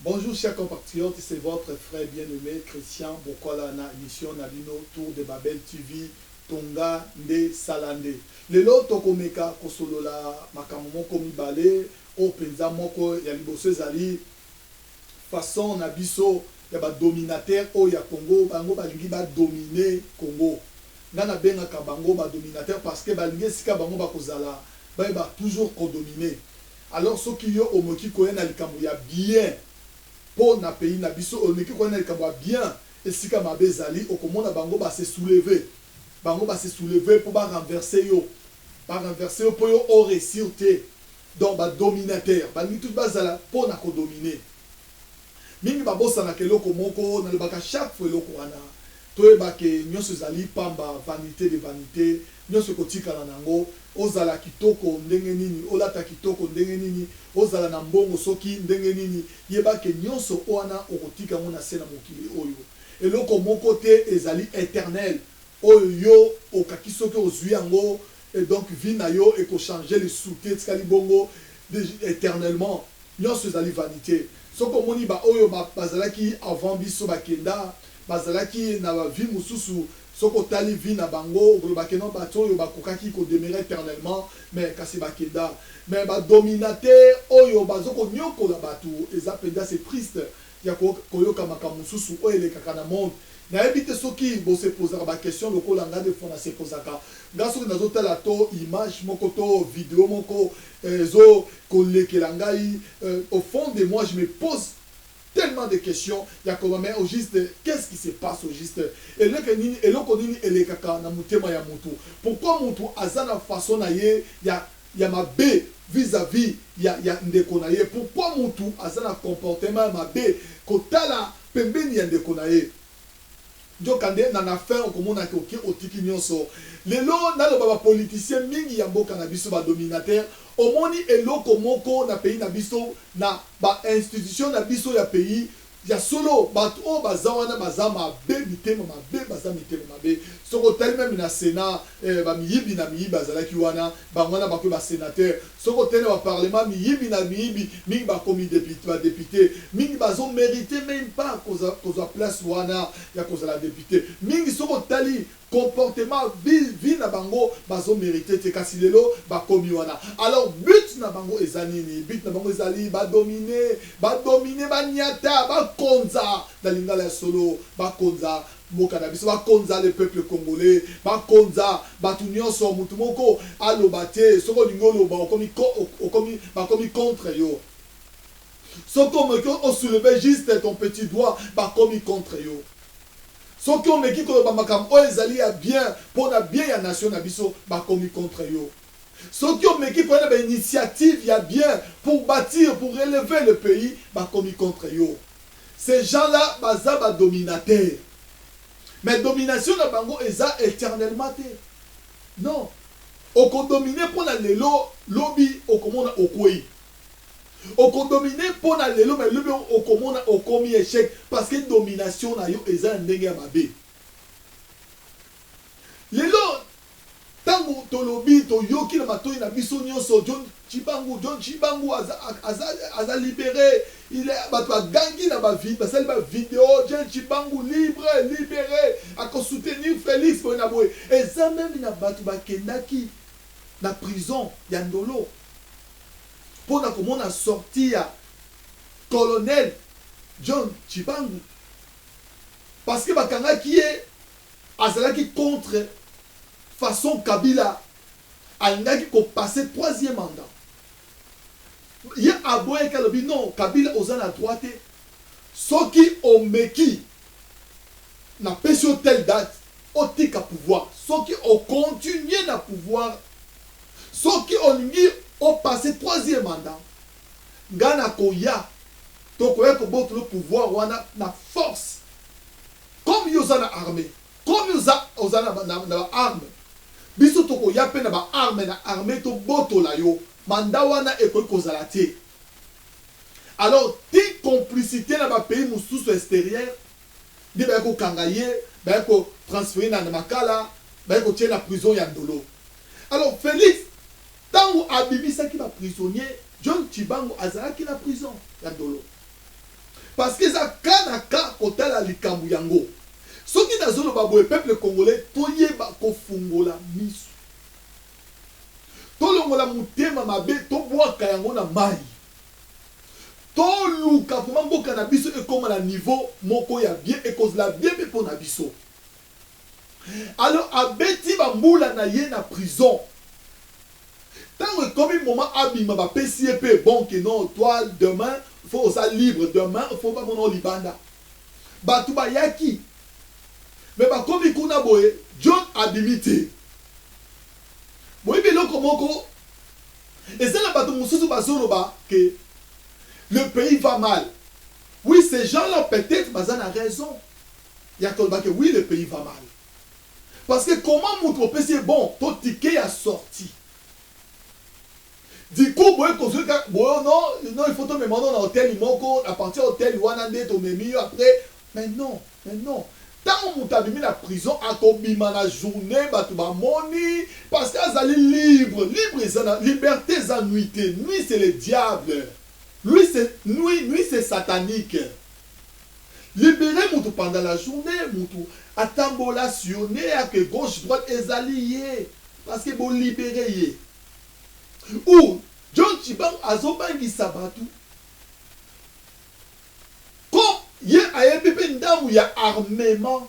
Bonjour chers compatriotes, c'est votre frère bien-aimé Christian Bokola na émission Nabino Tour de Babel TV Tonga Nde Salande. Lelo tokomeka kosolola makambo moko mibale o penza moko ya liboso ezali façon na biso ya ba dominateur o ya Congo bango balingi ba dominer Congo. Ngana bengaka bango ba dominateur parce que balingi sika bango bakozala ba toujours kodominer. Alors ceux qui yo omoki koyena likambo ya bien pour na pays na biso omoki koyena likambo ya bien esika mabe ezali okomona bango ba se soulever. Bango ba se soulever pour ba renverser yo. Ba renverser yo pour yo au réussir te. Donc ba dominateur, balingi tout bazala pour na ko dominer. Mingi babosa na keloko moko na lebaka chaque fois eloko wana. Toyeba ke nyonso ezali pamba vanité de vanité, nyonso kotikala nango, ozala kitoko ndenge nini, olata kitoko ndenge nini, ozala na mbongo soki ndenge nini, yeba ke nyonso wana okotika ngo na se na mokili oyo. Eloko moko te ezali éternel. Oyo yo okaki soki ozwi yango et donc vie na yo eko changer le souté tikali bongo éternellement. Nyonso ezali vanité. Soko moni ba oyo bazalaki avant biso bakenda bazalaki na ba vie mususu soko tali vie na bango bakeno bato oyo bakokaki ko demeurer éternellement mais kasi bakenda mais ba dominateur oyo bazoko nyokola bato eza penda c'est triste ya koyoka makambo mususu oyo elekaka na monde na ebite soki bo se posera ba question lokola nga de fona se posaka nga soki nazotala to image moko to vidéo moko zo kolekela ngai au fond de moi je me pose tellement de questions ya ko mais au juste qu'est-ce qui se passe au juste eloko nini elekaka na mutema ya mutu pourquoi mutu azana façon na ye ya mabe vis-à-vis ya ndeko na ye pourquoi mutu azana comportement mabe kotala pembeni ya ndeko na ye Jokande na affaire okomona ke oki otiki nyonso lelo naloba ba politicien mingi ya mboka na biso ba dominateur omoni eloko moko na pays na biso na ba institution na biso ya pays ya solo bato o baza wana baza mabe mitema mabe baza mitema mabe soko tali même na sénat ba miyibi na miyibi azalaki wana bangwana bakwe ba sénateur soko tali ba parlement miyibi na miyibi mingi ba komi député mingi bazo mériter même pas koza place wana ya kozala député mingi soko tali comportement vie na bango bazo mériter te kasi lelo ba komi wana alors but na bango ezali ni but na bango ezali ba dominer ba nyata ba konza na lingala ya solo ba konza moka na biso ba konza le peuple congolais ba konza batu nyonso mutu moko aloba te soko lingolo ba okomi contre yo soko moko soulever juste ton petit doigt ba komi contre yo soki omeki koloba makambo oyo ezali ya bien mpona bien ya nation na biso bakomi contre yo soki omeki koyena bainitiative ya bien pour bâtir pour relever le pays bakomi contre yo ces gens-là baza badominateur mais domination na bango eza éternellement te non okodomine mpona lelo lobi okomona okwei okodomine mpona lelo mais lobi okomona okomi échec parce que domination na yo eza ndenge ya mabe lelo tango tolobi toyoki na matoi na biso nyonso John Chibangu aza libéré bato agangi na bavi basali bavideo John Chibangu libéré akosoutenir Félix boye na boye eza même na bato bakendaki na prison ya ndolo mpona komona sorti ya colonel John Chibangu parce que bakangaki ye azalaki contre façon Kabila alingaki kopasser troisième mandat ye aboyeki alobi non Kabila oza na droite soki omeki na pesi yo telle date otika pouvoir soki okontinue na pouvoir soki olingi opasser troisième mandat nga na koya tokoya kobotolo pouvoir wana na force comme yo oza na armée comme oza na arme biso tokoya mpe na baarme na armée tobotola yo manda wana ekoki kozala te alors ti complicité na bapays mosusu extérieur nde baya kokanga ye baya kotransfere na makala baya kotie na prison ya ndolo alors Félix ntango abimisaki baprisonnier John Chibangu azalaki na prison ya ndolo parce que ça kanaka kotala likambu yango soki nazolo baboye peuple congolais toyeba kofungola miso tolongola mutema mabe tobwaka yango na mai toluka poma mboka na biso ekoma na niveau moko ya bien ekozala bien mpe mpo na biso. Alors abeti bambula na ye na prison tango ekomi moment abima bapesi ye mpe bon que non toi demain faut oza libre demain faut pas mona libanda bato bayaki me bakomi kuna boye John abimi te boyebi eloko moko eza na bato mosusu bazoloba ke le pays va mal. Oui, ces gens-là peut-être baza na raison ya koloba ke oui le pays va mal parce que comment moto opesi bon to ticket ya sorti du coup boye konsulka boye non il faut to memando na hôtel moko à partir hôtel wana nde to memi après mais non tant moto abimi na prison akobima na journée bato bamoni parce que azali libre eza na liberté eza nuité nuit c'est le diable lui c'est satanique. Libérer moto pendant la journée moto atambola sionné à que gauche droite ezalié parce que bon libérer ye ou John Chibang azobangisa bato comme ye ayebi pe ndamu ya armement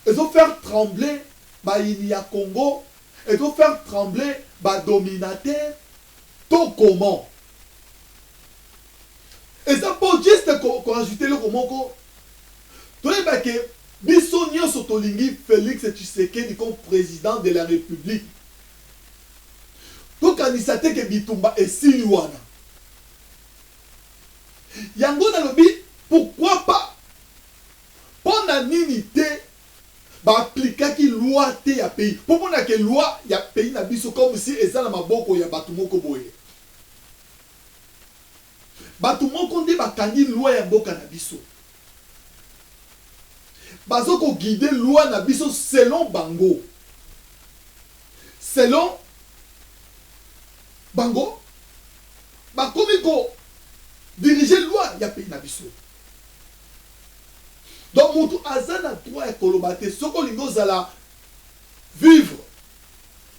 ezo faire trembler bayini ya Congo ezo faire trembler ba dominateur to comment et ça pour juste qu'on ajouter le moko toyeba ke biso nyonso tolingi Félix Tshisekedi comme président de la République tokanisa te ke bitumba esili wana yango nalobi pourquoi pas pona nini te baaplikaki loi te ya pays po mona ke loi ya pays na biso comme si eza na maboko ya bato moko boye bato moko nde bakangi loi ya mboka na biso bazoko guider loi na biso selon bango bakomi ko diriger loi ya pays na biso donc moto aza na droit ya koloba te soko olingi ozala vivre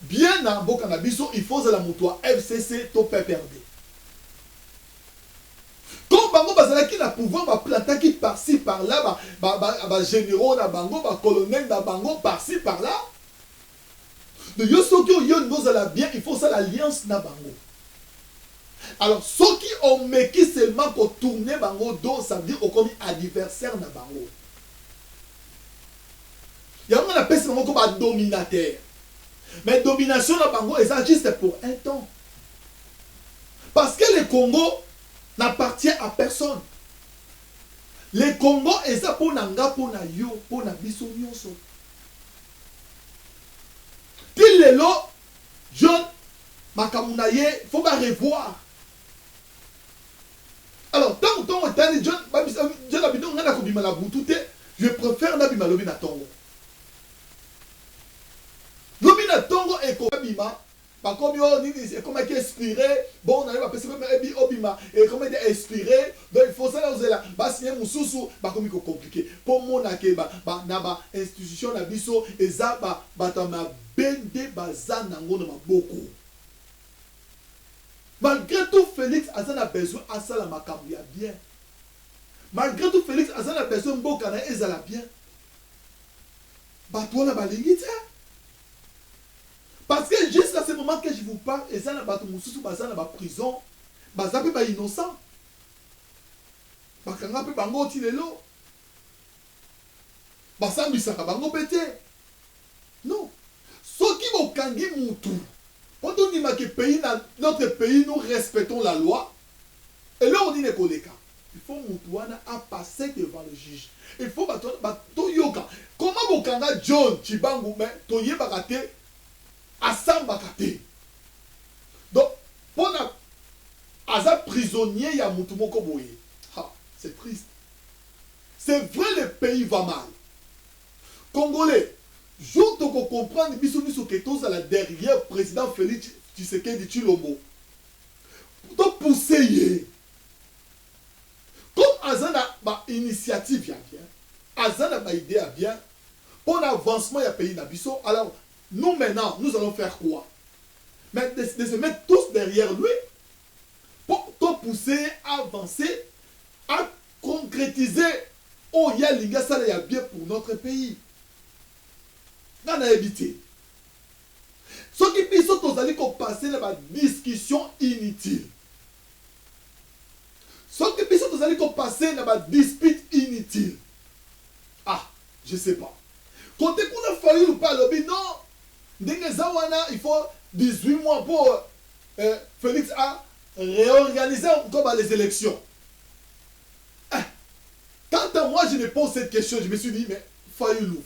bien na mboka na biso il faut ozala moto ya FCC to PPRD comme bango bazalaki na pouvoir baplantaki par-ci par-là généraux na bango colonel na bango par-ci par-là de yo soki oyo ngozala bien il faut ça l'alliance na bango. Alors soki omeki seulement ko tourner bango do ça veut dire okomi adversaire na bango yango na pesi bango ko ba dominateur mais domination na bango eza juste pour un temps parce que le Congo n'appartient à personne. Le Congo est ça pour nanga pour na yo pour na biso nyonso. Til lelo John makamunaye faut pas revoir. Alors tant que John John abidon ngana ko bima la butute je préfère na bima lobi na tongo. Lobi na tongo e ko bima bah comme c'est comme qui inspiré bon on arrive à penser comme ebi obima et comme il est inspiré donc il faut ça là là bah signer mususu bah comme il compliqué pour mon ake bah na ba institution na biso eza ba tama bende bazana ngona maboko malgré tout Félix a besoin à ça la makambu ya bien malgré tout Félix a besoin mboka na ezala bien bah toi na balingi te. Parce que jusqu'à ce moment que je vous parle, et ça, bato mususu baza na ba prison, baza pe ba innocent. Bakanga pe bango tilelo. Basambisaka bango pété. Non. Soki bokangi mutu. Quand on dit que pays notre pays nous respectons la loi, et là on dit nekoleka. Il faut mutuana à passer devant le juge. Il faut bato yoka. Comment bokanga John Chibangu mais toye bakate asambaka te donc pona aza prisonnier ya mutu moko boye c'est triste c'est vrai le pays va mal Congolais jour toko comprendre biso que tozala derrière président Félix Tshisekedi Tshilombo to pousser ye comme azana ba initiative ya bien azana ba idée ya bien pour l'avancement du pays nabiso. Alors nous maintenant nous allons faire quoi? Mais de se mettre tous derrière lui pour te pousser à avancer, à concrétiser oh il y a l'inga ça y a bien pour notre pays. On a évité ce qui puisse aller passer dans la discussion inutile. Ce qui puisse aller passer dans la dispute inutile. Ah, je sais pas. Quand on a fallu ou pas le non, il faut 18 mois pour Félix a réorganiser comme les élections. Quant à moi, je me pose cette question, je me suis dit, mais Fayoulou.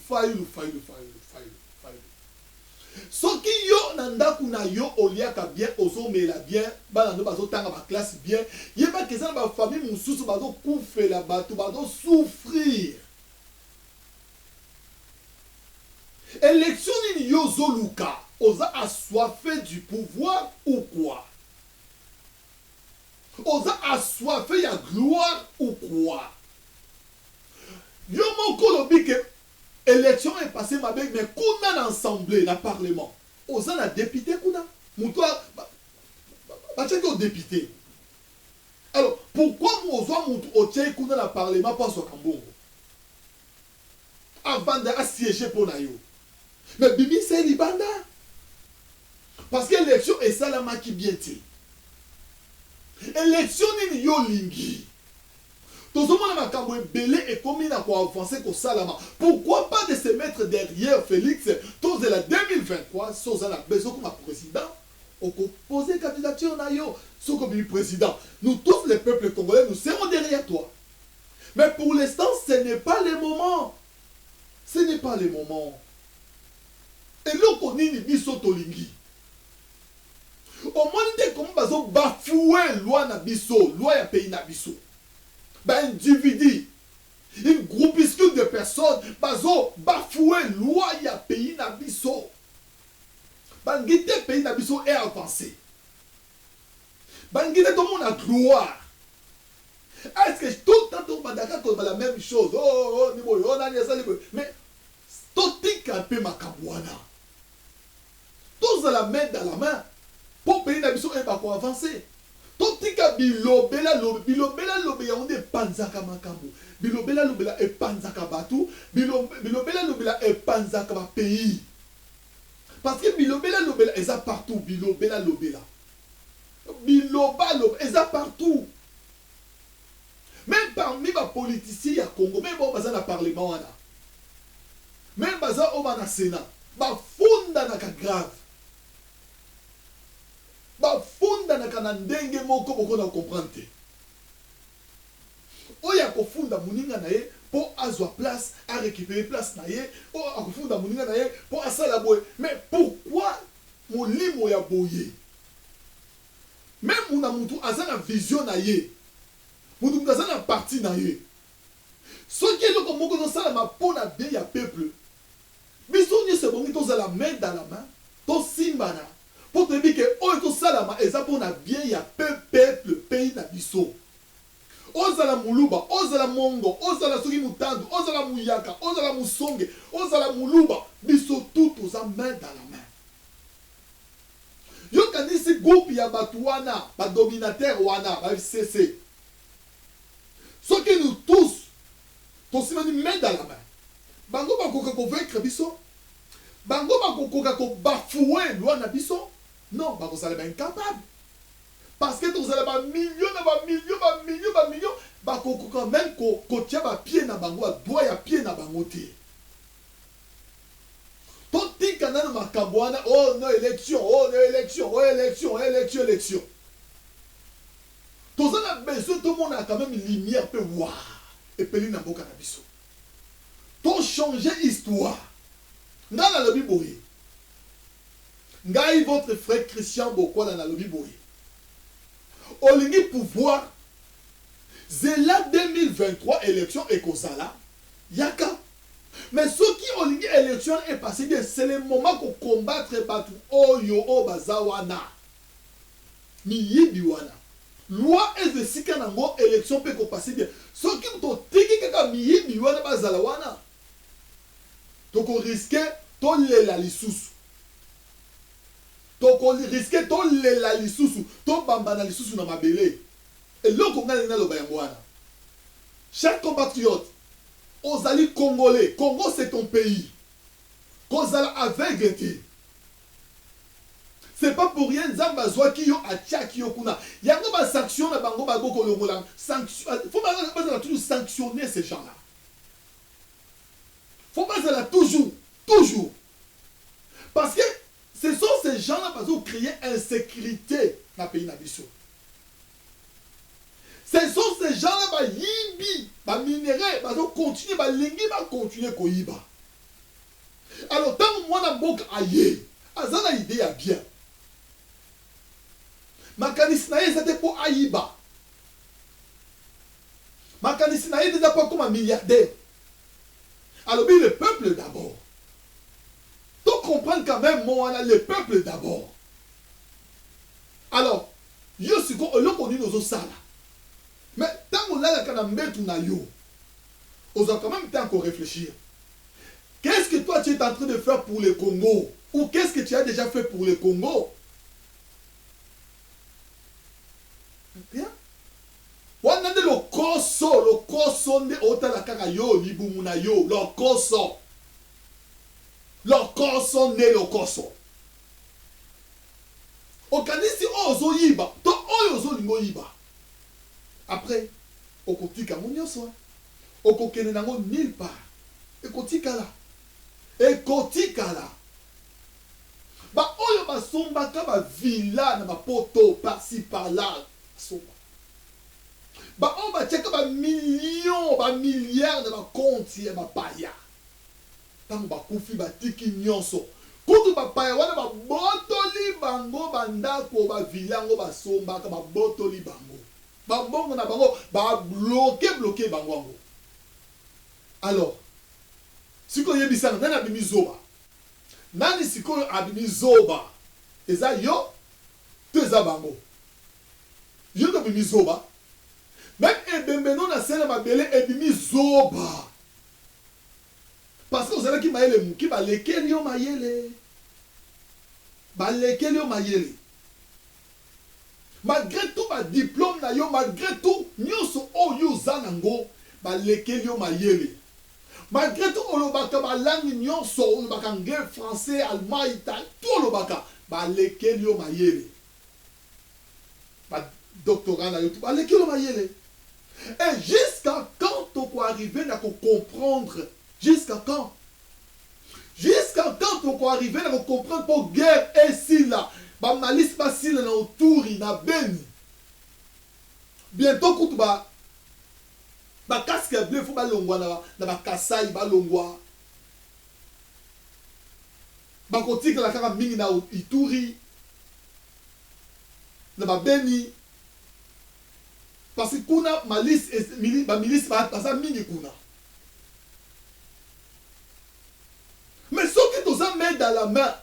Ce qui yo nanda kuna yo oliaka bien ozo mela bien banando bazo tanga ba classe bien yeba que ça ba famille mususu bazo koufela bato bazo souffrir. Élection ni yo zoluka oza assoiffé du pouvoir ou quoi? Oza assoiffé ya gloire ou quoi? Yo moko lobi que élection est passée ma belle, mais qu'on a l'assemblée, le parlement. Aux a député kuna. Moutoua, bah tu es député. Alors pourquoi nous avons au tchèque kuna le parlement pas sur Kambongo? Avant de siéger pour nayo. Mais Bibi c'est Libanda. Parce que l'élection est ça la maki bienti. Élection ni yo lingi. Tout le monde a belé et comme il a avancé pour Salama. Pourquoi pas de se mettre derrière Félix? Tous de la 2023, sans la besoin comme président, on peut poser candidature nayo, sous comme président. Nous tous les peuples congolais, nous serons derrière toi. Mais pour l'instant, ce n'est pas le moment. Ce n'est pas le moment. Et là, on dit biso tolingi. Au moins, dès qu'on va bafouer loi na biso, loi ya pays na biso. Ben individu, une groupuscule de personnes, bazo bafoué loi ya pays nabiso. Bangite pays nabiso est avancé. Bangite tout le monde a gloire. Est-ce que tout le temps on va la même chose? Oh, niveau on a ça mais tout est un peu makabwana. Tous à la main dans la main pour pays nabiso est pas pour avancer. Totika bilobela lobe ya onde panzaka makambo bilobela lobela e panzaka batu bilobela lobela e panzaka ba pays parce que bilobela lobela eza partout bilobela lobela biloba lobe eza partout même parmi les politiciens ya Congo même bon baza na parlement wana même baza o na Sénat ba funda na ka grave bafunda na kana ndenge moko boko na comprendre te oya kofunda muninga na ye po azwa place à récupérer place na ye o akofunda muninga na ye po asala boye mais pourquoi molimo ya boye même muna mutu azana vision na ye mutu azana parti na ye soki eloko moko no sala ma po na bien ya peuple biso ni se bongi to la main dans la main to simbana pour te dire que oh tout ça là eza pour na bien ya peuple pays na biso ozala muluba ozala mongo ozala soki mutandu ozala muyaka ozala musonge ozala muluba biso tout aux main dans la main yo kanisi groupe ya batu wana ba dominateur wana ba FCC soki nous tous tosimani main dans la main bango bakoka convaincre biso bango bakoka ko bafouer loi na biso. Non, vous allez être incapable. Parce que vous allez être millions, quand même, quand tu as pied na bango, doigt ya pied na bango te. Tout dit qu'on a ma cambouana, oh non, élection. Tout ça a besoin, tout le monde a quand même une lumière, peu waouh, et peli na boka na biso. Tout changer histoire. Dans la lobby bourrée. Ngai votre frère Christian Bokola na lobi boye. Olingi pouvoir. Zela 2023 élection ekozala. Yaka. Mais ce qui olingi élection est passé bien, c'est le moment qu'on combattre batu oyo o bazawana. Miyibi wana. loi ezesika nango élection pe ko passer bien soki to tiki kaka miyibi wana bazala wana to ko risquer to lela lisusu to ko risquer to lela lisusu to bambana lisusu na mabele eloko ngana na loba yango wana. Chers compatriotes, ozali congolais, Congo c'est ton pays. Kozala aveugle te. C'est pas pour rien Nzamba zwaki yo atiaki yo kuna. Yango ba sanction na bango ba goko longola. Sanction, faut pas toujours sanctionner ces gens-là. Faut pas toujours. Parce que ce sont ces gens-là qui ont créé insécurité dans le pays nabiso. Ce sont ces gens-là qui yibi, qui minéraux, qui continuer à koyiba. Alors tant que moi na boka aye, azana idée ya bien. Makanisi na ye c'était pour ayiba. Makanisi na ye déjà pas comme un milliardaire. Alors bien le peuple d'abord. Tu comprends quand même moi le peuple d'abord. Alors, yo siko le connu nos sala. Mais tant qu'on a la kanambe tu na yo, on a quand même temps qu'on réfléchir. Qu'est-ce que toi tu es en train de faire pour le Congo? Ou qu'est-ce que tu as déjà fait pour le Congo? Bien. On a dit le koso ne otala kaka yo libumuna yo, le koso ne le koso. Okanisi ozo yiba, to ozo lingo yiba. Après, okotika monyoso, okokene nango nulle part. Ekotikala. Ba oyo ba somba ka ba villa na ba poto par-ci par-là. Somba. Ba on ba tcheka ba millions, ba milliards de ba compte ya ba paya. Tango ba kufi ba tiki nyonso. Kutu ba paya wana ba botoli bango bandako ba villa ngo ba somba ka ba botoli bango. Ba mbongo na bango ba bloquer bango. Alors, siko yebisana nani abimi zoba. Nani siko abimi zoba. Eza yo, teza bango. Yo abimi zoba. Même ebembeno na sele mabele ebimi zoba. Parce que vous savez qui maïle mouki ba lekeli yo mayele. Ba lekeli yo mayele. Malgré tout ba diplôme na yo, malgré tout nyoso o yo zanango ba lekeli yo mayele. Malgré tout, olobaka ba langue nyonso, olobaka anglais, français, allemand, italien, tout olobaka ba lekeli yo mayele. Ba doctorat na yo tout ba lekeli yo mayele. Et jusqu'à quand on peut arriver à comprendre? Jusqu'à quand? Jusqu'à quand on peut arriver à comprendre pour guerre et si là, ba malice pas si là autour na beni. Bientôt coup ba casque bleu faut ba longwa na ba kasai ba longwa. Ba kotika la kaka mingi na Ituri. Na ba beni. Parce que kuna malice ba milice ba ça mingi kuna. Mais ceux qui nous ont mis dans la main,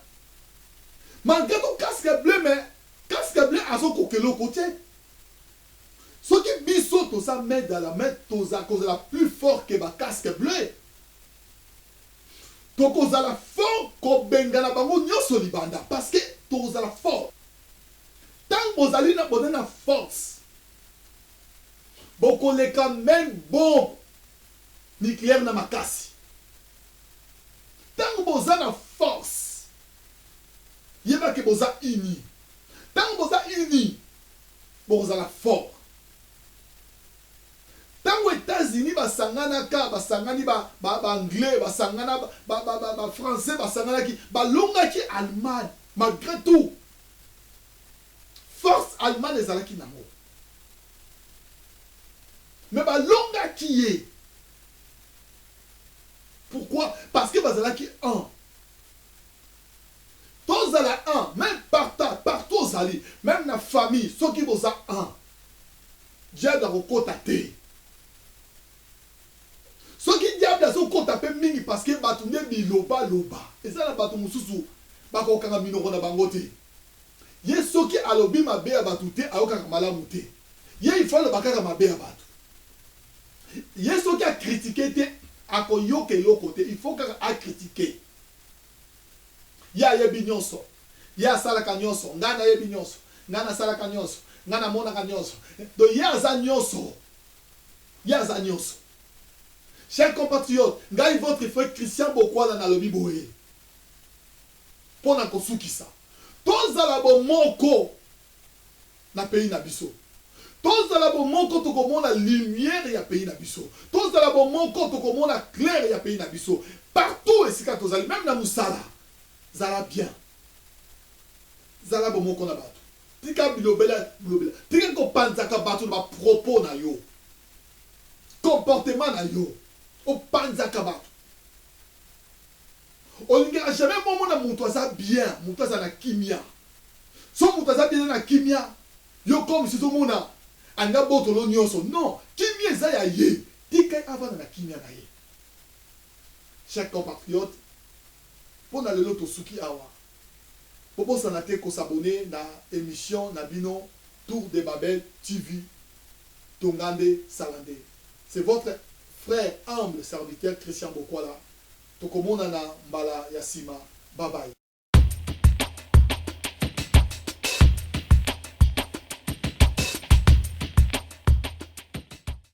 malgré ton casque bleu, mais casque bleu à son côté. Ceux qui biso tous ça met dans la main, tous à cause de la plus fort que ma casque bleu. Donc cause la fort qu'on bengala bango nyoso libanda parce que tous à la fort. Tant que vous allez na na force. Beaucoup les quand même bombe nucléaire na makasi. Tant que vous avez la force, il y a que vous avez uni. Tant que vous avez uni, vous avez la force. Tant que les États-Unis basangana ka basangani ba anglais basangana ba français basangana ki ba longa ki Allemagne malgré tout force allemande ezalaki nango mais ba longa ki est. Pourquoi? Parce que bazalaki un. Tous à la un, même partout aux alliés, même la famille, ceux qui vous a un. Diable a recoté. Ceux qui diable a recoté mingi parce que batouné biloba loba. Et ça la batou mususu bako kanga minoro na bangote. Ye ceux qui alobi mabe a batouté a okanga malamuté. il faut le bakaka mabe ya bato. Ye soki a critiqué te akoyoka eloko te, il faut kaka a critiquer. Ya yebi nyonso, ya salaka nyonso, ngana yebi nyonso, ngana salaka nyonso, ngana monaka nyonso. Donc ya za nyonso. Ya za nyonso. Chers compatriotes, ngai votre frère Christian Bokwala na lobi boye. Pona kosukisa. Tozala bo moko na pays na biso. Tozala bo moko tokomona lumière ya pays na biso. Tozala bo moko tokomona clair ya pays na biso. Partout esika tozali, même na musala. Zala bien. Zala bo moko na bato. Tika bilobela. Tika ko panzaka bato na propos na yo. Comportement na yo. O panzaka bato. Olinga jamais momo na mutu aza bien, mutu aza na kimia. So mutu aza bien na kimia, yo comme si to mona anga botolo nyonso. Non, kimia eza ya ye. Tika avant na kimia na ye. Chers compatriotes, pona lelo to suki awa. Popo sanate ko s'abonner na émission na bino Tour de Babel TV Tongande Salande. C'est votre frère humble serviteur Christian Bokwala. Tokomona na mbala ya sima. Bye bye.